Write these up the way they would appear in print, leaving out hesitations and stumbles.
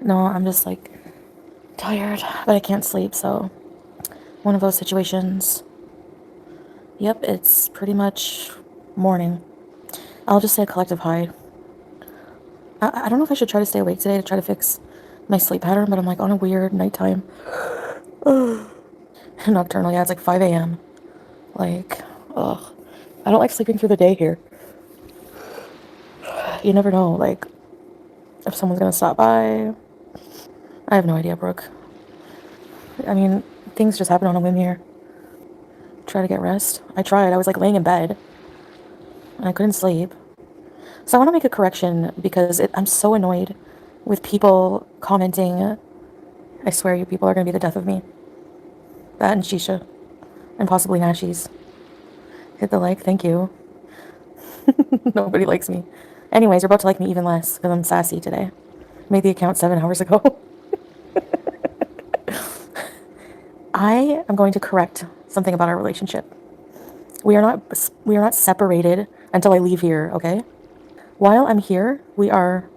No, I'm just like tired, but I can't sleep, so one of those situations. Yep, it's pretty much morning. I'll just say a collective hi. I don't know if I should try to stay awake today to try to fix my sleep pattern, but I'm like on a weird nighttime. Nocturnal, yeah, it's like 5 a.m. Like, ugh. I don't like sleeping through the day here. You never know, like, if someone's gonna stop by. I have no idea, Brooke. I mean, things just happen on a whim here. Try to get rest. I tried. I was like laying in bed and I couldn't sleep. So I want to make a correction because I'm so annoyed with people commenting. I swear you people are going to be the death of me. That and Shisha. And possibly Nashies. Hit the like. Thank you. Nobody likes me. Anyways, you're about to like me even less because I'm sassy today. Made the account 7 hours ago. I am going to correct something about our relationship. We are not separated until I leave here, okay? While I'm here, we are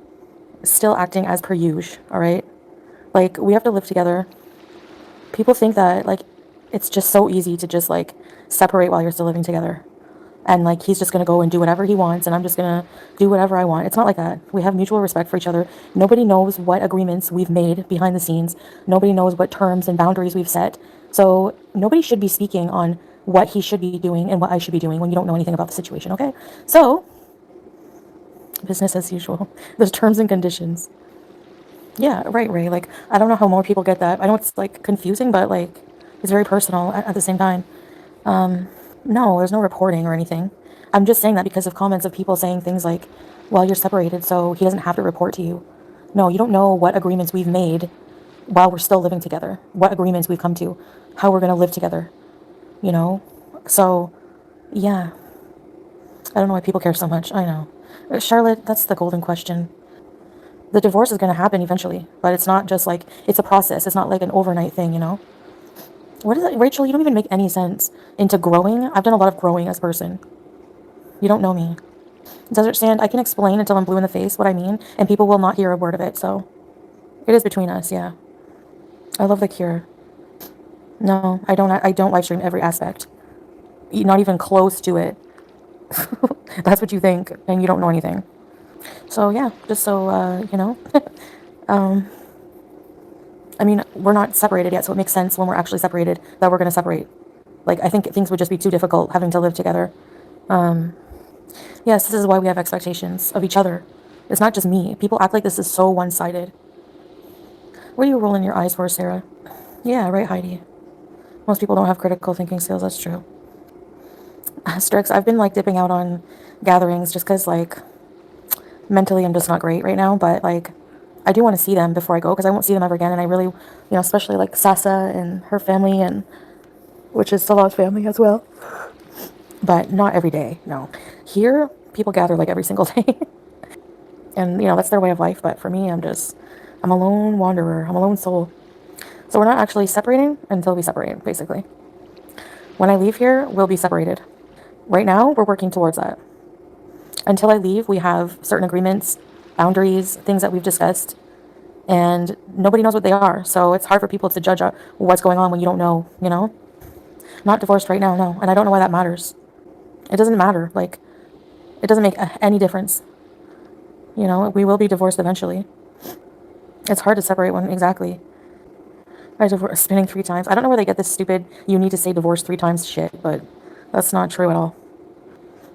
still acting as per usual, all right? Like, we have to live together. People think that, like, it's just so easy to just, like, separate while you're still living together. And, like, he's just going to go and do whatever he wants, and I'm just going to do whatever I want. It's not like that. We have mutual respect for each other. Nobody knows what agreements we've made behind the scenes. Nobody knows what terms and boundaries we've set. So nobody should be speaking on what he should be doing and what I should be doing when you don't know anything about the situation, okay? So, business as usual. There's terms and conditions. Yeah, right, Ray. Like, I don't know how more people get that. I know it's, like, confusing, but, like, it's very personal at the same time. No, there's no reporting or anything. I'm just saying that because of comments of people saying things like, well, you're separated, so he doesn't have to report to you. No, you don't know what agreements we've made while we're still living together, what agreements we've come to, how we're going to live together, you know? So, yeah, I don't know why people care so much. I know. Charlotte, that's the golden question. The divorce is going to happen eventually, but it's not just like, it's a process. It's not like an overnight thing, you know? What is it? Rachel, you don't even make any sense into growing. I've done a lot of growing as a person. You don't know me. Desert Sand, I can explain until I'm blue in the face what I mean, and people will not hear a word of it, so it is between us, yeah. I love the cure. No, I don't live stream every aspect. Not even close to it. That's what you think, and you don't know anything. So yeah, just so you know. I mean, we're not separated yet, so it makes sense when we're actually separated that we're going to separate. Like, I think things would just be too difficult having to live together. Yes, this is why we have expectations of each other. It's not just me. People act like this is so one-sided. What are you rolling your eyes for, Sarah? Yeah, right, Heidi. Most people don't have critical thinking skills, that's true. Strix, I've been, like, dipping out on gatherings just because, like, mentally I'm just not great right now, but, like, I do want to see them before I go because I won't see them ever again, and I really, especially, like, Sasa and her family, and which is Salah's family as well. But not every day, no. Here, people gather, like, every single day. And, that's their way of life, but for me, I'm a lone wanderer. I'm a lone soul. So we're not actually separating until we separate, basically. When I leave here, we'll be separated. Right now, we're working towards that. Until I leave, we have certain agreements, boundaries, things that we've discussed, and nobody knows what they are. So it's hard for people to judge what's going on when you don't know, Not divorced right now, no. And I don't know why that matters. It doesn't matter. Like, it doesn't make any difference. We will be divorced eventually. It's hard to separate when exactly. I divorced spinning 3 times. I don't know where they get this stupid, you need to say divorce 3 times shit, but that's not true at all.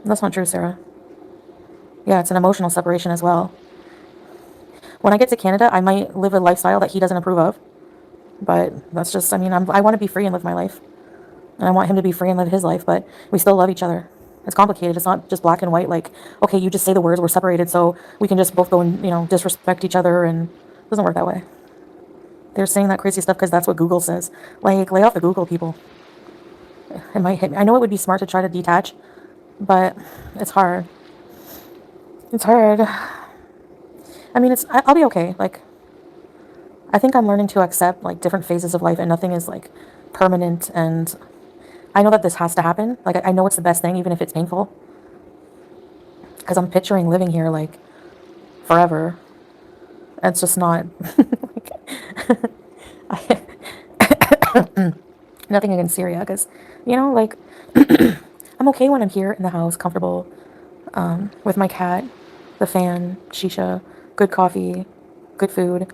That's not true, Sarah. Yeah, it's an emotional separation as well. When I get to Canada, I might live a lifestyle that he doesn't approve of. But that's just, I mean, I want to be free and live my life. And I want him to be free and live his life, but we still love each other. It's complicated. It's not just black and white, like, okay, you just say the words, we're separated, so we can just both go and, disrespect each other, and it doesn't work that way. They're saying that crazy stuff because that's what Google says. Like, lay off the Google, people. It might hit me. I know it would be smart to try to detach, but it's hard. It's hard. I mean, I'll be okay. Like, I think I'm learning to accept, like, different phases of life, and nothing is, like, permanent, and I know that this has to happen. Like, I know it's the best thing, even if it's painful. Because I'm picturing living here, like, forever. It's just not like, nothing against Syria, because, like, I'm okay when I'm here in the house, comfortable, with my cat, the fan, shisha, good coffee, good food,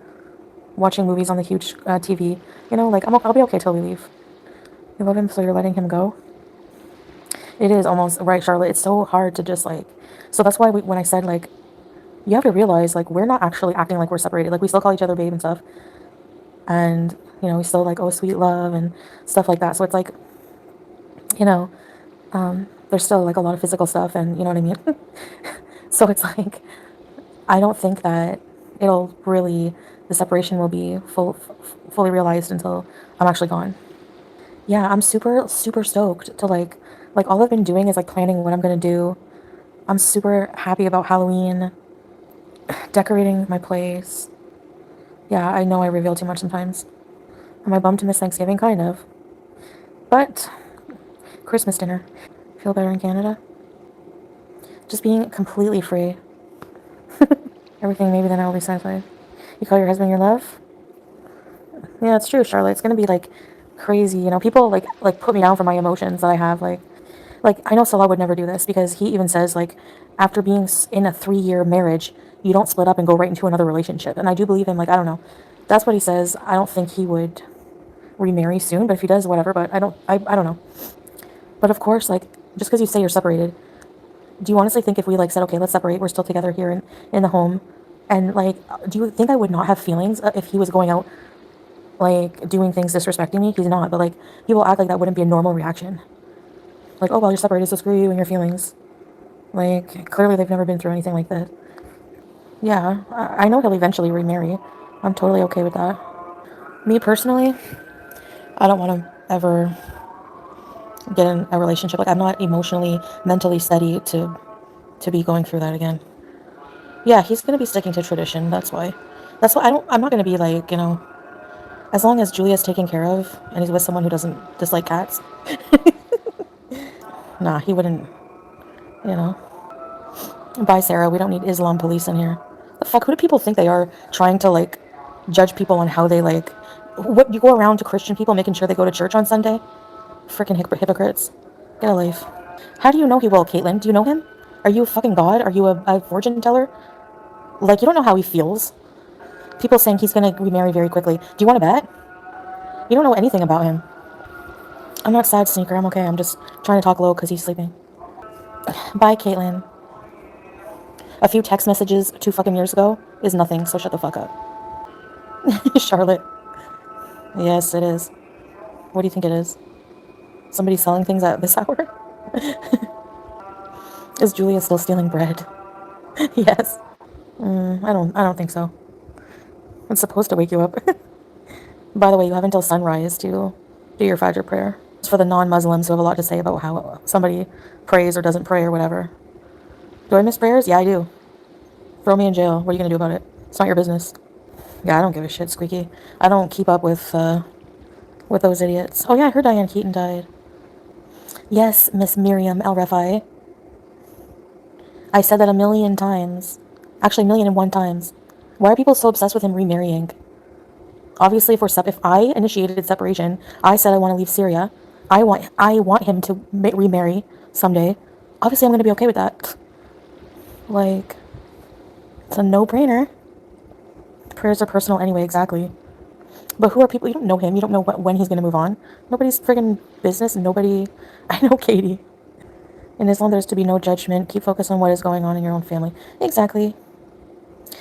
watching movies on the huge TV. Like, I'll be okay till we leave. You love him, so you're letting him go? It is almost, right, Charlotte? It's so hard to just, like, so that's why when I said, like, you have to realize, like, we're not actually acting like we're separated. Like, we still call each other babe and stuff. And, we still, like, oh, sweet love and stuff like that. So it's like, you know, there's still, like, a lot of physical stuff, and you know what I mean? So it's like, I don't think that the separation will be fully realized until I'm actually gone. Yeah, I'm super, super stoked to, like all I've been doing is, like, planning what I'm gonna do. I'm super happy about Halloween, decorating my place. Yeah, I know I reveal too much sometimes. Am I bummed to miss Thanksgiving? Kind of. But Christmas dinner. Feel better in Canada? Just being completely free. Everything maybe then I'll be satisfied. You call your husband your love? Yeah, it's true, Charlotte. It's gonna be, like, crazy. People like put me down for my emotions that I have. Like, I know Salah would never do this, because he even says, like, after being in a 3-year marriage, you don't split up and go right into another relationship. And I do believe him. Like, I don't know. That's what he says. I don't think he would remarry soon, but if he does, whatever. But I don't know. But of course, like, just because you say you're separated, do you honestly think if we, like, said, okay, let's separate, we're still together here in the home, and, like, do you think I would not have feelings if he was going out, like, doing things disrespecting me? He's not, but, like, people act like that wouldn't be a normal reaction. Like, oh, well, you're separated, so screw you and your feelings. Like, clearly they've never been through anything like that. Yeah, I know he'll eventually remarry. I'm totally okay with that. Me personally, I don't want to ever get in a relationship. Like, I'm not emotionally, mentally steady to be going through that again. Yeah, he's gonna be sticking to tradition. That's why. That's why I'm not gonna be like, as long as Julia's taken care of and he's with someone who doesn't dislike cats. Nah, he wouldn't. You know. Bye, Sarah. We don't need Islam police in here. The fuck? Who do people think they are, trying to, like, judge people on how they, like? What, you go around to Christian people making sure they go to church on Sunday? Freaking hypocrites. Get a life. How do you know he will, Caitlin? Do you know him? Are you a fucking god? Are you a fortune teller? Like, you don't know how he feels. People saying he's gonna remarry very quickly. Do you want to bet? You don't know anything about him. I'm not sad, Sneaker. I'm okay. I'm just trying to talk low because he's sleeping. Bye, Caitlin. A few text messages 2 fucking years ago is nothing, so shut the fuck up. Charlotte. Yes, it is. What do you think it is? Somebody selling things at this hour? Is Julia still stealing bread? Yes. I don't think so. It's supposed to wake you up. By the way, you have until sunrise to do your Fajr prayer. It's for the non-Muslims who have a lot to say about how somebody prays or doesn't pray or whatever. Do I miss prayers? Yeah, I do. Throw me in jail. What are you gonna do about it? It's not your business. Yeah, I don't give a shit, Squeaky. I don't keep up with those idiots. Oh yeah, I heard Diane Keaton died. Yes, Miss Miriam El-Refai. I said that 1,000,000 times. Actually, 1,000,001 times. Why are people so obsessed with him remarrying? Obviously, if I initiated separation, I said I want to leave Syria. I want him to remarry someday. Obviously, I'm going to be okay with that. Like, it's a no-brainer. Prayers are personal anyway, exactly. But who are people? You don't know him. You don't know when he's going to move on. Nobody's friggin' business. Nobody. I know Katie. In Islam, there's to be no judgment. Keep focused on what is going on in your own family. Exactly.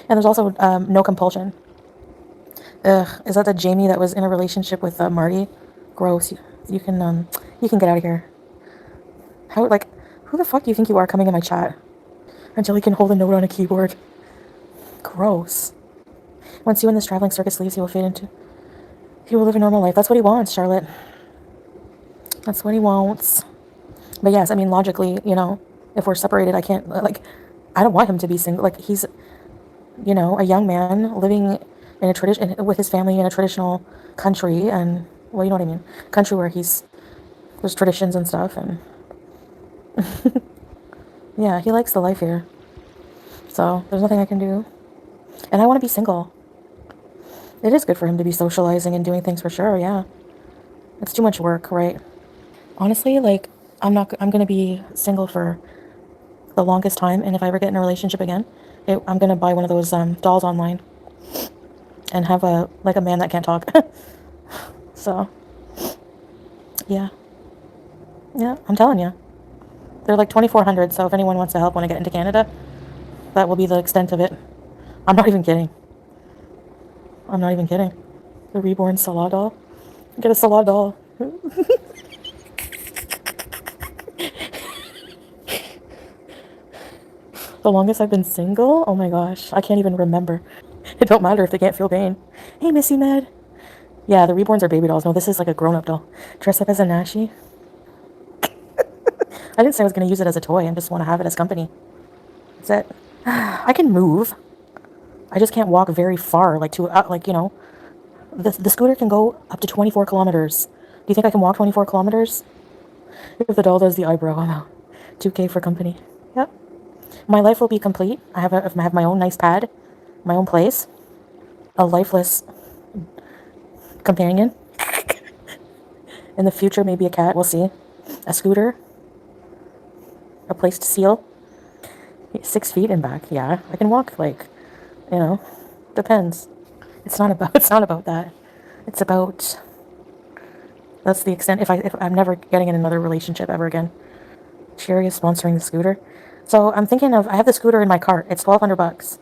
And there's also no compulsion. Ugh, is that the Jamie that was in a relationship with Marty? Gross. You can get out of here. How, like, who the fuck do you think you are coming in my chat? Until he can hold a note on a keyboard. Gross. Once you and this traveling circus leaves, he will live a normal life. That's what he wants, Charlotte. That's what he wants. But yes, I mean, logically, if we're separated, I can't, like, I don't want him to be single. Like, he's, a young man living in a tradition with his family in a traditional country, and, well, you know what I mean, country where there's traditions and stuff, and yeah, he likes the life here. So there's nothing I can do, and I want to be single. It is good for him to be socializing and doing things for sure, yeah. It's too much work, right? Honestly, like, I'm gonna be single for the longest time, and if I ever get in a relationship again, I'm gonna buy one of those dolls online and have a man that can't talk. So, yeah. Yeah, I'm telling you. They're like 2,400, so if anyone wants to help when I get into Canada, that will be the extent of it. I'm not even kidding. I'm not even kidding. The reborn Salah doll. Get a Salah doll. The longest I've been single? Oh my gosh, I can't even remember. It don't matter if they can't feel pain. Hey, Missy Med. Yeah, the reborns are baby dolls. No, this is like a grown-up doll. Dress up as a Nashi. I didn't say I was going to use it as a toy. I just want to have it as company. That's it. I can move. I just can't walk very far, like like, you know, the scooter can go up to 24 kilometers. Do you think I can walk 24 kilometers? If the doll does the eyebrow, I'm out. 2K for company. Yep. My life will be complete. I have my own nice pad, my own place, a lifeless companion. In the future, maybe a cat. We'll see. A scooter, a place to seal. 6 feet and back. Yeah, I can walk like, you know, depends. It's not about. It's not about that. It's about. That's the extent. If I'm never getting in another relationship ever again. Sherry is sponsoring the scooter. So I'm thinking of. I have the scooter in my cart. It's $1,200.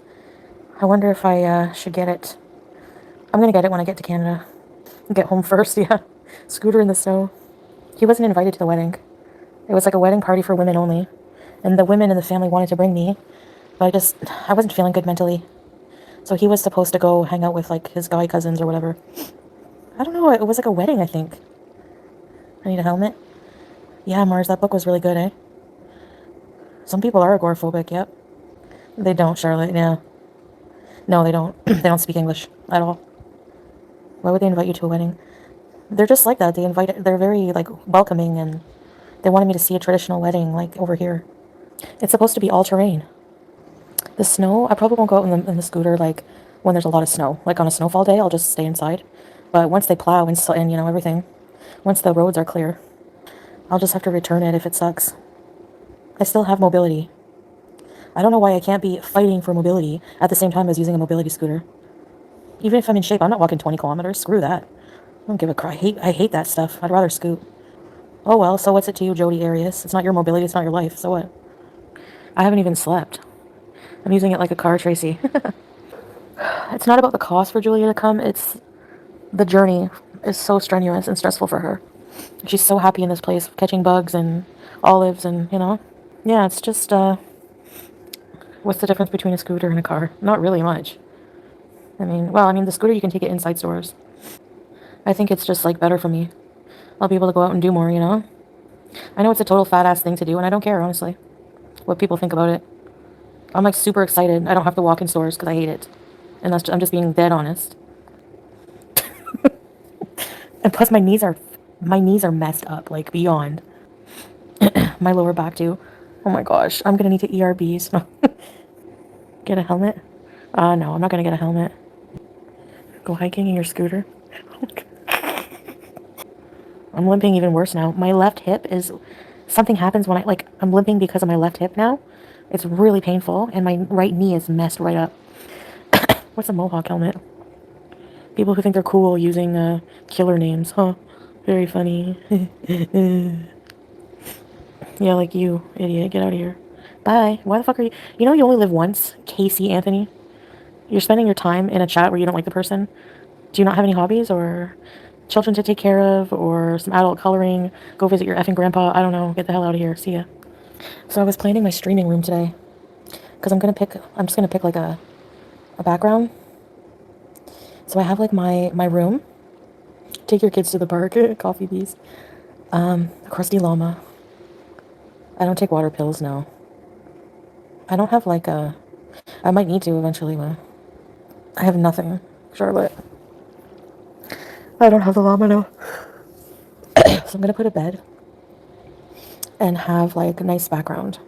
I wonder if I should get it. I'm gonna get it when I get to Canada. Get home first. Yeah. Scooter in the snow. He wasn't invited to the wedding. It was like a wedding party for women only. And the women in the family wanted to bring me, but I wasn't feeling good mentally. So he was supposed to go hang out with like his guy cousins or whatever. I don't know, it was like a wedding, I think. I need a helmet. Yeah, Mars, that book was really good, eh? Some people are agoraphobic, yep. They don't, Charlotte, yeah. No, they don't. They don't speak English at all. Why would they invite you to a wedding? They're just like that. They're very like welcoming, and they wanted me to see a traditional wedding like over here. It's supposed to be all terrain. The snow, I probably won't go out in the scooter like when there's a lot of snow. Like on a snowfall day, I'll just stay inside. But once they plow and you know everything, once the roads are clear, I'll just have to return it if it sucks. I still have mobility. I don't know why I can't be fighting for mobility at the same time as using a mobility scooter. Even if I'm in shape, I'm not walking 20 kilometers. Screw that. I don't give a crap. I hate that stuff. I'd rather scoot. Oh well, so what's it to you, Jody Arias? It's not your mobility, it's not your life. So what? I haven't even slept. I'm using it like a car, Tracy. It's not about the cost for Julia to come. It's the journey is so strenuous and stressful for her. She's so happy in this place, catching bugs and olives and, you know. Yeah, it's just, what's the difference between a scooter and a car? Not really much. I mean, the scooter, you can take it inside stores. I think it's just, like, better for me. I'll be able to go out and do more, you know? I know it's a total fat-ass thing to do, and I don't care, honestly, what people think about it. I'm, like, super excited. I don't have to walk in stores because I hate it. And I'm just being dead honest. And plus, my knees are messed up, like, beyond. My lower back, too. Oh, my gosh. I'm gonna need to ERBs. Get a helmet? No, I'm not gonna get a helmet. Go hiking in your scooter? I'm limping even worse now. My left hip is... Something happens when I'm limping because of my left hip now. It's really painful, and my right knee is messed right up. What's a mohawk helmet? People who think they're cool using killer names, huh? Very funny. Yeah, like you, idiot. Get out of here. Bye. Why the fuck are you... You know you only live once, Casey Anthony? You're spending your time in a chat where you don't like the person. Do you not have any hobbies or children to take care of or some adult coloring? Go visit your effing grandpa. I don't know. Get the hell out of here. See ya. So I was planning my streaming room today because I'm just gonna pick like a background. So I have like my room. Take your kids to the park. Coffee bees. Crusty llama. I don't take water pills, no. I don't have like a... I might need to eventually, but I have nothing, Charlotte. I don't have the llama, no. So I'm gonna put a bed and have like a nice background.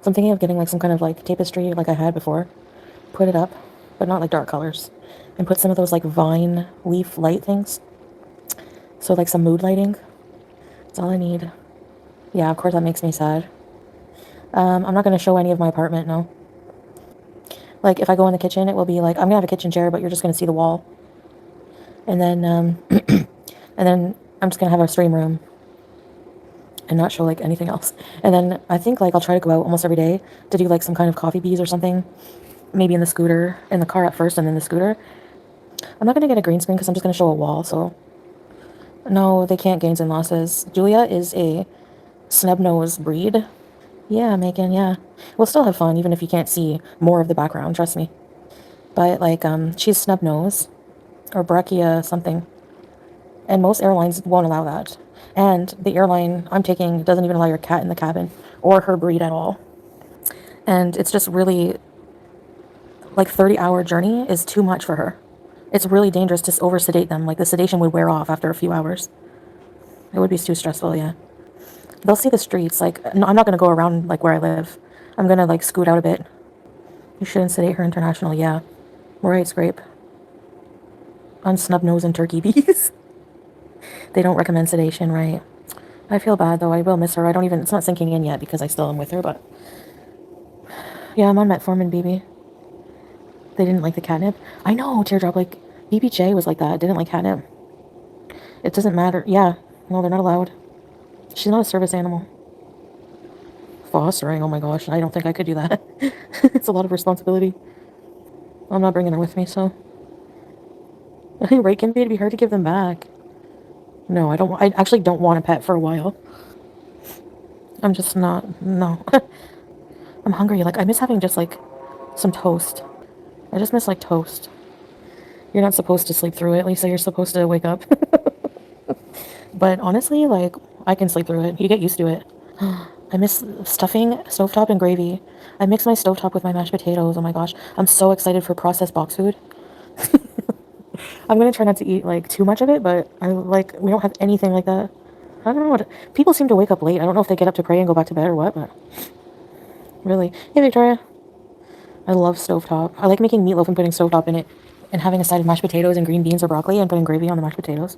So I'm thinking of getting like some kind of like tapestry like I had before. Put it up, but not like dark colors. and put some of those like vine leaf light things. So like some mood lighting. That's all I need. Yeah, of course that makes me sad. I'm not going to show any of my apartment, no. Like if I go in the kitchen, it will be like, I'm going to have a kitchen chair, but you're just going to see the wall. And then, and then I'm just going to have a stream room and not show like anything else. And then I think like I'll try to go out almost every day to do like some kind of coffee bees or something. Maybe in the scooter, in the car at first and then the scooter. I'm not going to get a green screen because I'm just going to show a wall, so. No, they can't gains and losses. Julia is a snub-nosed breed. Yeah, Megan, yeah. We'll still have fun even if you can't see more of the background, trust me. But like, she's snub-nosed or brachia something. And most airlines won't allow that. And the airline I'm taking doesn't even allow your cat in the cabin or her breed at all. And it's just really, like 30-hour journey is too much for her. It's really dangerous to over-sedate them. Like the sedation would wear off after a few hours. It would be too stressful, yeah. They'll see the streets. Like, no, I'm not going to go around like where I live. I'm going to like scoot out a bit. You shouldn't sedate her international, yeah. Right, Scrape. On snub nose and turkey bees. They don't recommend sedation, right? I feel bad though. I will miss her. I don't even, it's not sinking in yet because I still am with her, but yeah, I'm on metformin, BB. They didn't like the catnip. I know, Teardrop, like BBJ was like that. Didn't like catnip. It doesn't matter. Yeah, no, they're not allowed. She's not a service animal. Fostering, oh my gosh, I don't think I could do that. It's a lot of responsibility. I'm not bringing her with me, so. Right, Kimby, it'd be hard to give them back. No, I actually don't want a pet for a while. I'm just not, no. I'm hungry, like, I miss having just, like, some toast. I just miss, like, toast. You're not supposed to sleep through it, Lisa, you're supposed to wake up. But honestly, like, I can sleep through it. You get used to it. I miss stuffing, stovetop, and gravy. I mix my stovetop with my mashed potatoes. Oh my gosh. I'm so excited for processed box food. I'm going to try not to eat, like, too much of it, but we don't have anything like that. I don't know what... People seem to wake up late. I don't know if they get up to pray and go back to bed or what, but... Really. Hey, Victoria. I love stovetop. I like making meatloaf and putting stovetop in it and having a side of mashed potatoes and green beans or broccoli and putting gravy on the mashed potatoes.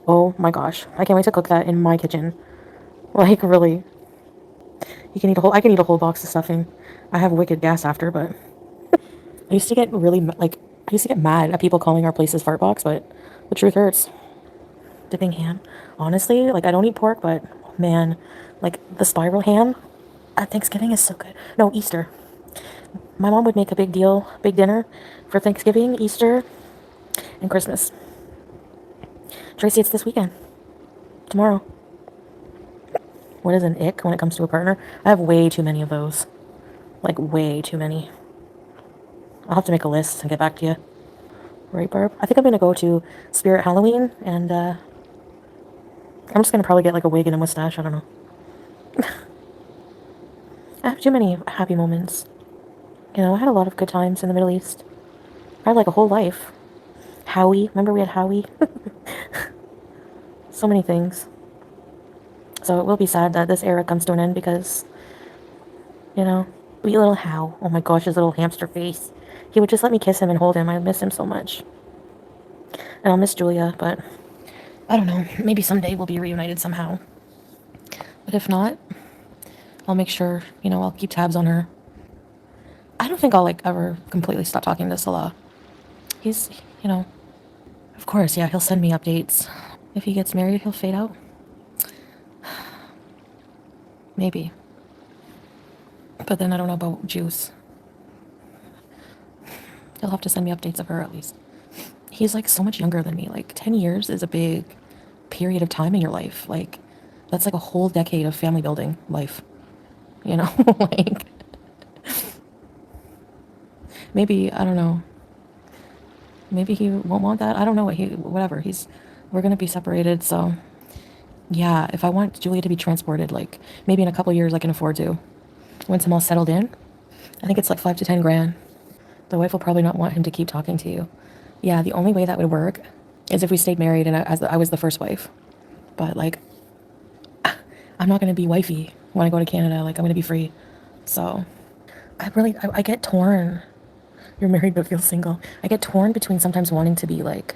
Oh my gosh. I can't wait to cook that in my kitchen. Like, really. I can eat a whole box of stuffing. I have wicked gas after, but I used to get mad at people calling our places fart box, but the truth hurts. Dipping ham. Honestly, like I don't eat pork, but man, like the spiral ham at Thanksgiving is so good. No, Easter. My mom would make a big dinner for Thanksgiving, Easter, and Christmas. Tracy, it's this weekend. Tomorrow. What is an ick when it comes to a partner? I have way too many of those. Like, way too many. I'll have to make a list and get back to you. Right, Barb? I think I'm going to go to Spirit Halloween, and, I'm just going to probably get, like, a wig and a mustache. I don't know. I have too many happy moments. You know, I had a lot of good times in the Middle East. I had, like, a whole life. Howie. Remember we had Howie? So many things. So it will be sad that this era comes to an end because, you know, wee little How. Oh my gosh, his little hamster face. He would just let me kiss him and hold him. I miss him so much. And I'll miss Julia, but I don't know. Maybe someday we'll be reunited somehow. But if not, I'll make sure, you know, I'll keep tabs on her. I don't think I'll, like, ever completely stop talking to Salah. He's, you know, of course, yeah, he'll send me updates. If he gets married, he'll fade out. Maybe. But then I don't know about Juice. He'll have to send me updates of her at least. He's like so much younger than me. Like 10 years is a big period of time in your life. Like that's like a whole decade of family building life. You know, like maybe, I don't know. Maybe he won't want that. I don't know whatever. We're going to be separated. So yeah, if I want Julia to be transported, like maybe in a couple years I can afford to. Once I'm all settled in, I think it's like 5 to 10 grand. The wife will probably not want him to keep talking to you. Yeah, the only way that would work is if we stayed married and I was the first wife. But, like, I'm not going to be wifey when I go to Canada. Like, I'm going to be free. So, I get torn. You're married but feel single. I get torn between sometimes wanting to be like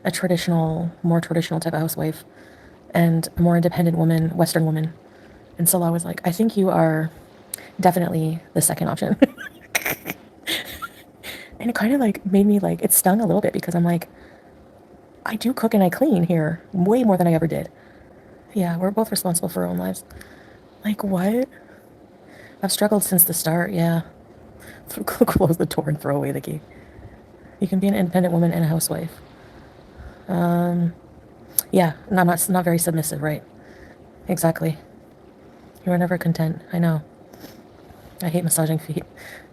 a more traditional type of housewife and a more independent woman, Western woman. And Salah was like, I think you are definitely the second option. And it kind of like made me like, it stung a little bit because I'm like, I do cook and I clean here way more than I ever did. Yeah, we're both responsible for our own lives. Like, what? I've struggled since the start, yeah. Close the door and throw away the key. You can be an independent woman and a housewife. Yeah, not very submissive, right? Exactly. You are never content. I know. I hate massaging feet.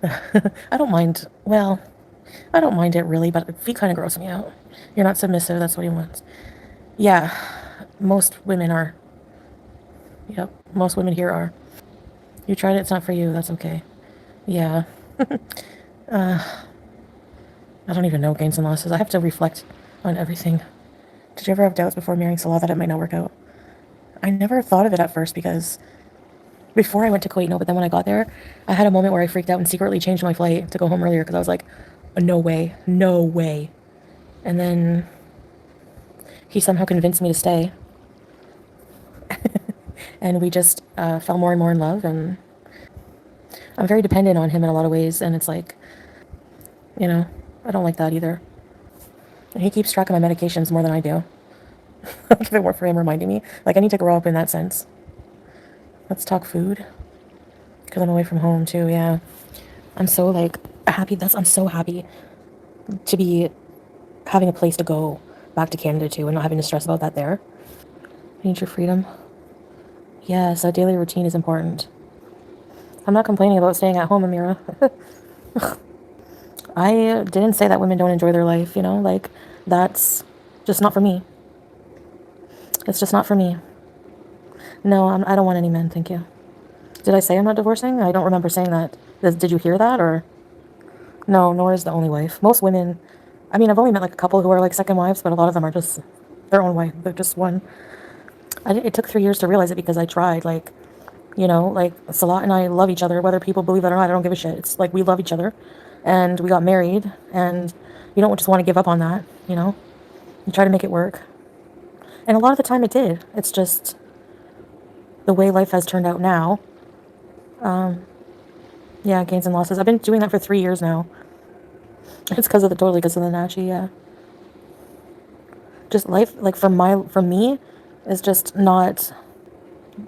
I don't mind. Well, I don't mind it really, but feet kind of gross me out. You're not submissive. That's what he wants. Yeah, most women are. Yep, most women here are. You tried it. It's not for you. That's okay. Yeah. I don't even know gains and losses. I have to reflect on everything. Did you ever have doubts before marrying Salah that it might not work out? I never thought of it at first because before I went to Kuwait, no, but then when I got there, I had a moment where I freaked out and secretly changed my flight to go home earlier because I was like, no way, no way. And then he somehow convinced me to stay. And we just fell more and more in love. And I'm very dependent on him in a lot of ways. And it's like, I don't like that either. And he keeps track of my medications more than I do. Like if it weren't for him reminding me, like I need to grow up in that sense. Let's talk food. Because I'm away from home too, yeah. I'm so like happy. I'm so happy to be having a place to go back to Canada too and not having to stress about that there. You need your freedom. Yes, a daily routine is important. I'm not complaining about staying at home, Amira. I didn't say that women don't enjoy their life, like that's just not for me. It's just not for me. No, I don't want any men, thank you. Did I say I'm not divorcing? I don't remember saying that. Did you hear that or? No, Nora's the only wife. Most women, I mean, I've only met like a couple who are like second wives, but a lot of them are just their own wife. They're just one. It took 3 years to realize it because I tried. Like Salah and I love each other, whether people believe it or not. I don't give a shit. It's like we love each other, and we got married, and you don't just want to give up on that. You try to make it work, and a lot of the time it did. It's just the way life has turned out now. Yeah, gains and losses. I've been doing that for 3 years now. It's because of the Nashi, yeah. Just life, like for me, is just not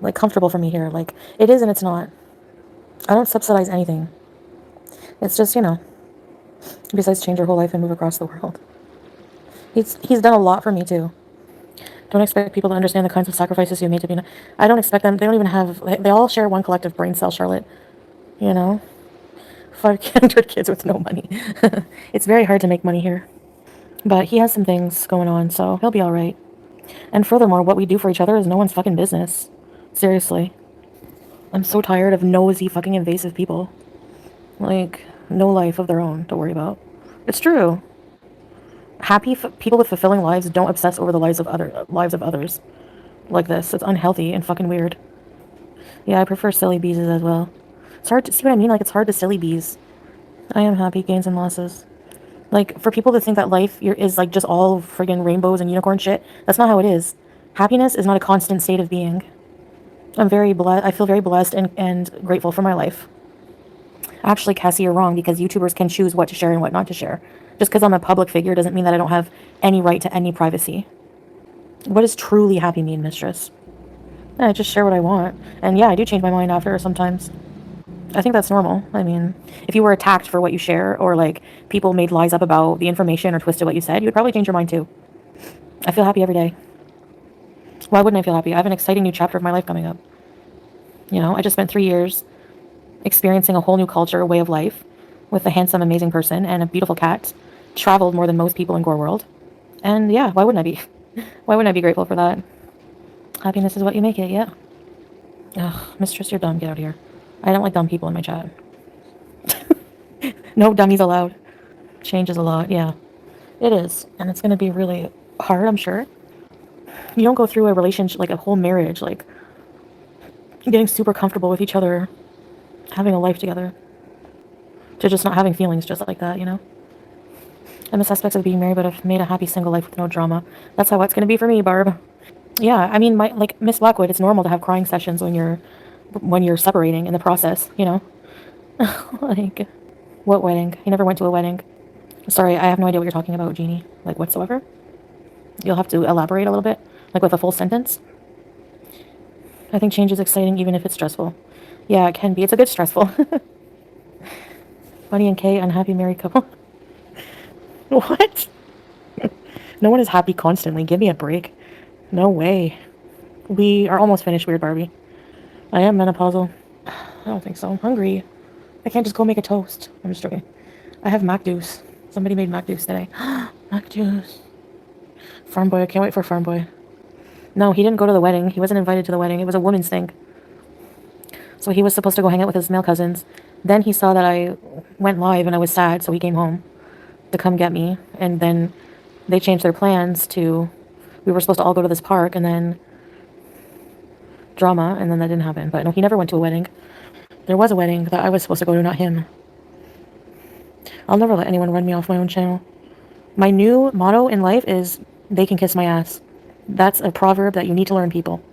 like comfortable for me here. Like it is and it's not. I don't subsidize anything. It's just, besides change your whole life and move across the world. He's done a lot for me too. Don't expect people to understand the kinds of sacrifices you made to be. I don't expect them. They don't even have. They all share one collective brain cell, Charlotte. 500 kids with no money. It's very hard to make money here. But he has some things going on, so he'll be all right. And furthermore, what we do for each other is no one's fucking business. Seriously. I'm so tired of nosy fucking invasive people. Like, no life of their own to worry about. It's true. Happy people with fulfilling lives don't obsess over the lives of others. Like this. It's unhealthy and fucking weird. Yeah, I prefer silly bees as well. It's hard to see what I mean. Like, it's hard to silly bees. I am happy, gains and losses. Like, for people to think that life is like just all friggin' rainbows and unicorn shit, that's not how it is. Happiness is not a constant state of being. I'm very blessed. I feel very blessed and grateful for my life. Actually, Cassie, you're wrong because YouTubers can choose what to share and what not to share. Just because I'm a public figure doesn't mean that I don't have any right to any privacy. What does truly happy mean, mistress? Yeah, I just share what I want. And yeah, I do change my mind after sometimes. I think that's normal. I mean, if you were attacked for what you share or like people made lies up about the information or twisted what you said, you would probably change your mind too. I feel happy every day. Why wouldn't I feel happy? I have an exciting new chapter of my life coming up. I just spent 3 years experiencing a whole new culture, a way of life with a handsome, amazing person and a beautiful cat. Traveled more than most people in Gore World. And yeah, why wouldn't I be? Why wouldn't I be grateful for that? Happiness is what you make it, yeah. Ugh, mistress, you're dumb. Get out of here. I don't like dumb people in my chat. No dummies allowed. Change is a lot, yeah. It is. And it's going to be really hard, I'm sure. You don't go through a relationship, like a whole marriage, like getting super comfortable with each other, having a life together, to just not having feelings just like that, you know? I'm the suspects of being married, but have made a happy single life with no drama. That's how it's gonna be for me, Barb. Yeah, I mean, like Miss Blackwood, it's normal to have crying sessions when you're separating in the process, you know? Like, what wedding? You never went to a wedding. Sorry, I have no idea what you're talking about, Jeannie. Like, whatsoever. You'll have to elaborate a little bit, like with a full sentence. I think change is exciting even if it's stressful. Yeah, it can be. It's a bit stressful. Bunny and Kay, unhappy married couple. What? No one is happy constantly. Give me a break. No way. We are almost finished, Weird Barbie. I am menopausal. I don't think so. I'm hungry. I can't just go make a toast. I'm just joking. I have mac juice. Somebody made mac juice today. Mac juice. Farm boy. I can't wait for Farm boy. No, he didn't go to the wedding. He wasn't invited to the wedding. It was a woman's thing. So he was supposed to go hang out with his male cousins. Then he saw that I went live and I was sad, so he came home to come get me. And then they changed their plans to, we were supposed to all go to this park, and then drama, and then that didn't happen. But no, he never went to a wedding. There was a wedding that I was supposed to go to, not him. I'll never let anyone run me off my own channel. My new motto in life is, they can kiss my ass. That's a proverb that you need to learn, people.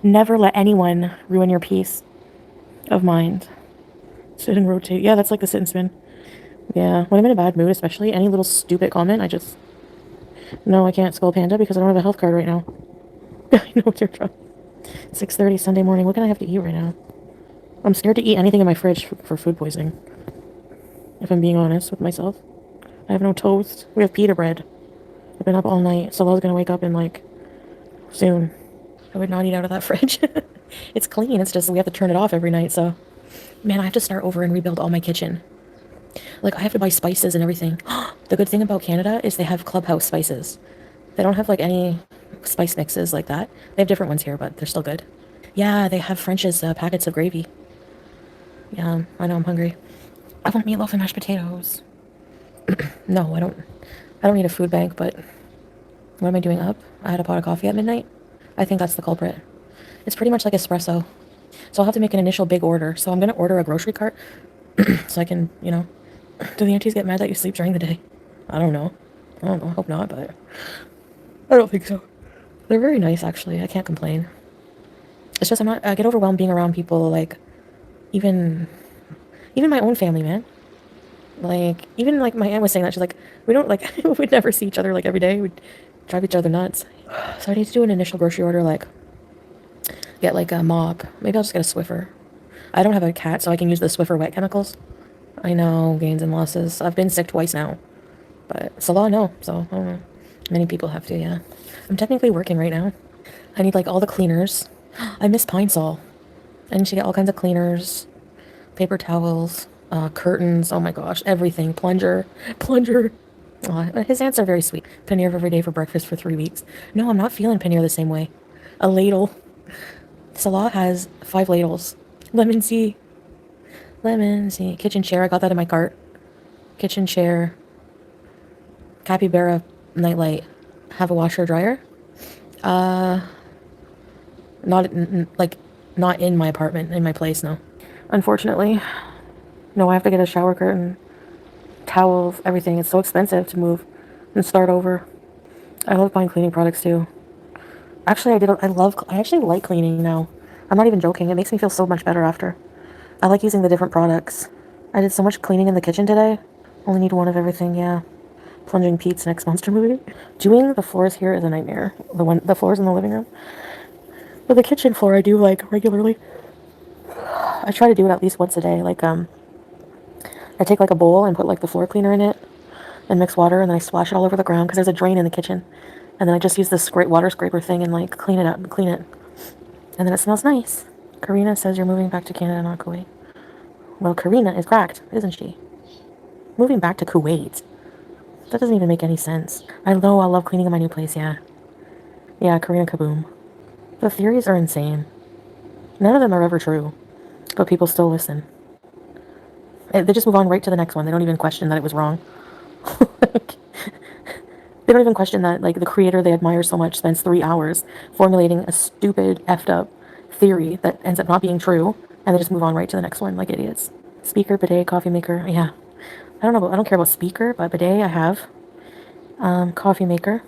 Never let anyone ruin your peace of mind. Sit and rotate. Yeah, that's like the sit and spin. Yeah, when I'm in a bad mood, especially, any little stupid comment, I just... No, I can't Skull Panda because I don't have a health card right now. I know what you're trying. 6:30 Sunday morning. What can I have to eat right now? I'm scared to eat anything in my fridge for food poisoning. If I'm being honest with myself. I have no toast. We have pita bread. I've been up all night. Salah's gonna wake up in, like, soon. I would not eat out of that fridge. It's clean. It's just we have to turn it off every night, so... Man, I have to start over and rebuild all my kitchen. Like, I have to buy spices and everything. The good thing about Canada is they have Clubhouse spices. They don't have, like, any spice mixes like that. They have different ones here, but they're still good. Yeah, they have French's packets of gravy. Yeah, I know I'm hungry. I want meatloaf and mashed potatoes. No, I don't need a food bank, but... What am I doing up? I had a pot of coffee at midnight. I think that's the culprit. It's pretty much like espresso. So I'll have to make an initial big order. So I'm going to order a grocery cart so I can, you know... Do the aunties get mad that you sleep during the day? I don't know. I hope not, but... I don't think so. They're very nice, actually. I can't complain. It's just I get overwhelmed being around people, like... Even my own family, man. Like, even, like, my aunt was saying that. She's like, we don't, like... we'd never see each other, like, every day. We'd drive each other nuts. So I need to do an initial grocery order, like... Get, like, a mop. Maybe I'll just get a Swiffer. I don't have a cat, so I can use the Swiffer wet chemicals. I know, gains and losses. I've been sick twice now. But Salah, no. So, I don't know. Many people have to, yeah. I'm technically working right now. I need, like, all the cleaners. I miss Pine Sol. I need to get all kinds of cleaners. Paper towels. Curtains. Oh my gosh. Everything. Plunger. His aunts are very sweet. Paneer every day for breakfast for 3 weeks. No, I'm not feeling paneer the same way. A ladle. Salah has 5 ladles. Lemon tea. Kitchen chair. I got that in my cart. Kitchen chair. Capybara nightlight. Have a washer dryer. Not in my apartment, in my place, no. Unfortunately. No, I have to get a shower curtain. Towels, everything. It's so expensive to move and start over. I love buying cleaning products too. Actually, I actually like cleaning now. I'm not even joking. It makes me feel so much better after. I like using the different products. I did so much cleaning in the kitchen today. Only need one of everything, yeah. Plunging Pete's next monster movie. Doing the floors here is a nightmare. The floors in the living room. But the kitchen floor I do, like, regularly. I try to do it at least once a day. Like, I take, like, a bowl and put, like, the floor cleaner in it and mix water, and then I splash it all over the ground because there's a drain in the kitchen. And then I just use this water scraper thing and, like, clean it up and clean it. And then it smells nice. Karina says you're moving back to Canada, not Kuwait. Well, Karina is cracked, isn't she? Moving back to Kuwait. That doesn't even make any sense. I love cleaning in my new place, yeah. Yeah, Karina Kaboom. The theories are insane. None of them are ever true. But people still listen. They just move on right to the next one. They don't even question that it was wrong. Like, they don't even question that, like, the creator they admire so much spends 3 hours formulating a stupid, effed up theory that ends up not being true, and they just move on right to the next one like idiots. Speaker, bidet, coffee maker. Yeah. I don't know. I don't care about speaker, but bidet I have. Coffee maker.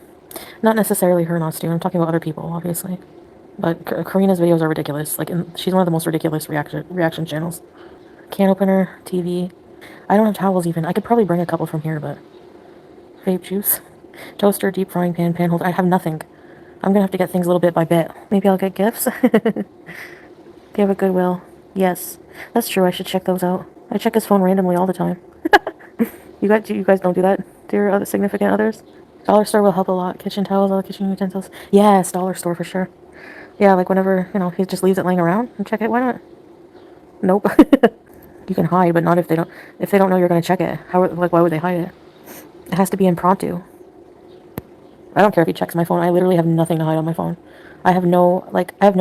Not necessarily her, not Stu. I'm talking about other people, obviously. But Karina's videos are ridiculous. Like, she's one of the most ridiculous reaction channels. Can opener, TV. I don't have towels even. I could probably bring a couple from here, but vape juice, toaster, deep frying pan, pan holder. I have nothing. I'm gonna have to get things little bit by bit. Maybe I'll get gifts. Do you have a Goodwill? Yes, that's true. I should check those out. I check his phone randomly all the time. You guys don't do that to your other significant others? Dollar store will help a lot. Kitchen towels, all the kitchen utensils. Yes, dollar store for sure. Yeah, like whenever, he just leaves it laying around and check it. Why not? Nope. You can hide, but not if they don't know you're gonna check it. Like, why would they hide it? It has to be impromptu. I don't care if he checks my phone. I literally have nothing to hide on my phone. I have no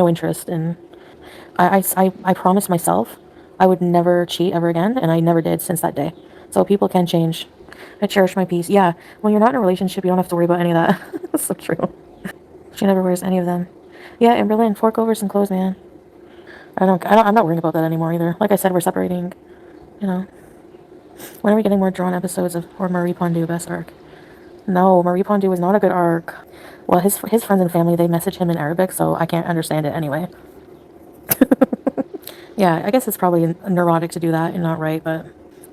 interest in. I promised myself I would never cheat ever again, and I never did since that day. So people can change. I cherish my peace. Yeah, when you're not in a relationship, you don't have to worry about any of that. That's so true. She never wears any of them. Yeah, in Berlin, fork over some clothes, man. I'm not worrying about that anymore either. Like I said, we're separating. You know, when are we getting more drawn episodes of or Marie Pondu best arc? No, Marie Pondu is not a good arc. Well, his friends and family, they message him in Arabic, so I can't understand it anyway. Yeah, I guess it's probably neurotic to do that and not right, but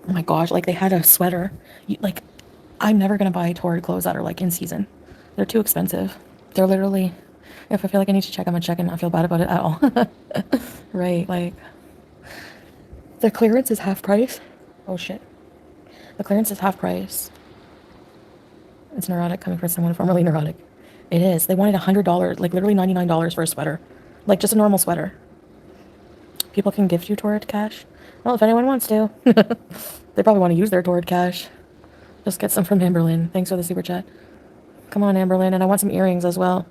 oh my gosh, like they had a sweater. Like, I'm never gonna buy Torrid clothes that are like in season. They're too expensive. They're literally, if I feel like I need to check, I'm gonna check and not feel bad about it at all. Right, like the clearance is half price. Oh shit. The clearance is half price. It's neurotic coming from someone formerly neurotic. It is. They wanted $100, like literally $99 for a sweater. Like just a normal sweater. People can gift you Torrid cash. Well, if anyone wants to. They probably want to use their Torrid cash. Just get some from Amberlyn. Thanks for the super chat. Come on, Amberlyn. And I want some earrings as well.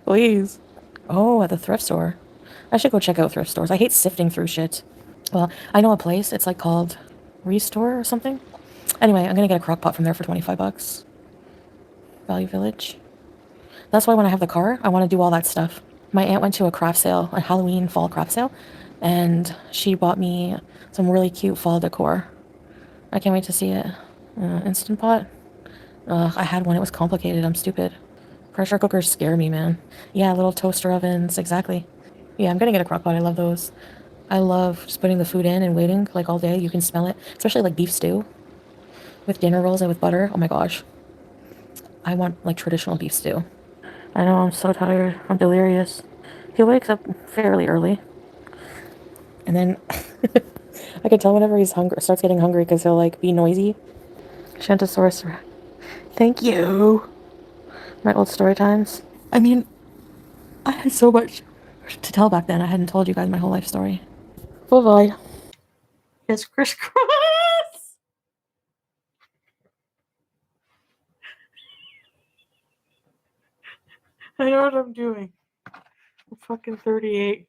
Please. Oh, at the thrift store. I should go check out thrift stores. I hate sifting through shit. Well, I know a place. It's like called Restore or something. Anyway, I'm gonna get a crock pot from there for 25 bucks. Value Village. That's why when I have the car, I want to do all that stuff. My aunt went to a craft sale, a Halloween fall craft sale, and she bought me some really cute fall decor. I can't wait to see it. Instant Pot. I had one. It was complicated. I'm stupid. Pressure cookers scare me, man. Yeah, little toaster ovens. Exactly. Yeah, I'm gonna get a crock pot. I love those. I love just putting the food in and waiting like all day. You can smell it, especially like beef stew with dinner rolls and with butter. Oh my gosh. I want like traditional beef stew. I know, I'm so tired. I'm delirious. He wakes up fairly early. And then I can tell whenever he's hungry, starts getting hungry because he'll like be noisy. Shantosaurus. Thank you. My old story times. I mean, I had so much to tell back then. I hadn't told you guys my whole life story. Bye-bye. It's crisscross. I know what I'm doing. I'm fucking 38.